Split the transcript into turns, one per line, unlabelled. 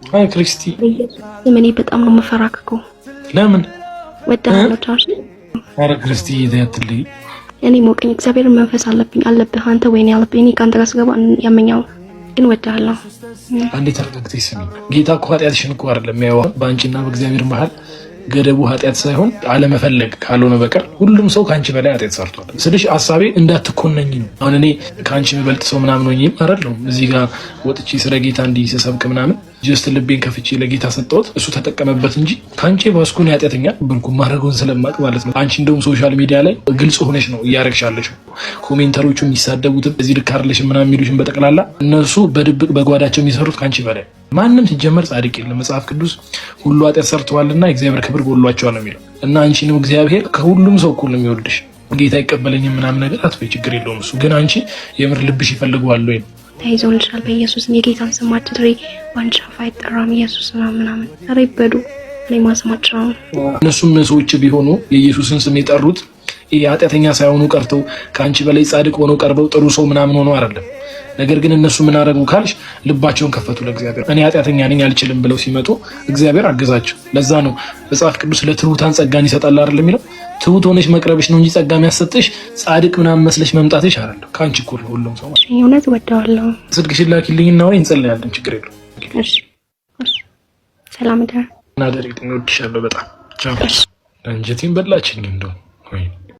አይ ክርስቲ
እኔ በጣም ነው መፈራከከው።
ለምን
ወጣለሁ ታሽ?
አረ ክርስቲ ይደትልኝ
እኔ ሞቀኝ። እግዚአብሔር መንፈስ አለብህ አንተ ወይኔ አለብህ። እኔ ካንተ ጋር ስገባ ያመኛው ግን ወጣለሁ።
አንዴ ተረጋግተሽ ስሚ። ጌታ እኮ ኃጢአትሽን እኮ አይደለም ያየው በአንቺና በእግዚአብሔር መሃል ገደቡ ኃጢአት ሳይሆን አለመፈለግ ካልሆነ በቀር ሁሉም ሰው ካንቺ በላይ ኃጢአት ሰርቷል። ስለዚህ ሐሳቤ እንዳትኮነኝ ነው። አሁን እኔ ካንቺ የምበልጥ ሰው ምናምን ሆኜም አይደለም እዚህ ጋር ወጥቼ ስለ ጌታ እንዲሰብክ ምናምን ጀስት ልቤን ከፍቼ ለጌታ ሰጠሁት፣ እሱ ተጠቀመበት እንጂ ካንቺ ባስኩን ኃጢአተኛ ብልኩ ማድረጉን ስለማቅ ማለት ነው። አንቺ እንደውም ሶሻል ሚዲያ ላይ ግልጽ ሆነሽ ነው እያረግሻለሽ። ኮሜንተሮቹ የሚሳደቡትም እዚህ ልክ አይደለሽም ምናምን የሚሉሽን በጠቅላላ እነሱ በድብቅ በጓዳቸው የሚሰሩት ካንቺ በላይ ማንም ሲጀመር ጻድቅ የለም። መጽሐፍ ቅዱስ ሁሉ ኃጢአት ሰርተዋልና እግዚአብሔር ክብር ጎድሏቸዋል ነው የሚለው እና አንቺንም እግዚአብሔር ከሁሉም ሰው እኩል ነው የሚወድሽ። ጌታ ይቀበለኝም ምናምን ነገር አትበይ፣ ችግር የለውም እሱ ግን አንቺ የምር ልብሽ ይፈልገዋል ወይ
ተይዞልሻል። በኢየሱስ የጌታን ስም አትጥሪ፣ ባንቺ አፍ አይጠራም ኢየሱስ ምናምን ኧረ ይበዱ። እኔ ማስማጫው
እነሱም ሰዎች ቢሆኑ የኢየሱስን ስም የጠሩት ኃጢአተኛ ሳይሆኑ ቀርተው ከአንቺ በላይ ጻድቅ ሆነው ቀርበው ጥሩ ሰው ምናምን ሆነው አይደለም። ነገር ግን እነሱ ምን አደረጉ ካልሽ ልባቸውን ከፈቱ ለእግዚአብሔር። እኔ ኃጢአተኛ ነኝ አልችልም ብለው ሲመጡ እግዚአብሔር አገዛቸው። ለዛ ነው መጽሐፍ ቅዱስ ለትሑታን ጸጋን ይሰጣል አይደል የሚለው። ትሑት ሆነሽ መቅረብሽ ነው እንጂ ጸጋ የሚያሰጥሽ ጻድቅ ምናምን መስለሽ መምጣትሽ አይደለም። ካንቺ እኮ ሁሉም ሰው ማለት
ነው። እውነት ወደዋለሁ።
ስልክሽን ላኪልኝና ወይ እንጸልያለን። ችግር የለውም።
እሺ ሰላም ደር
እና ደሬ ነው። እወድሻለሁ በጣም ቻው። አንጀቴን በላችኝ እንደው ወይ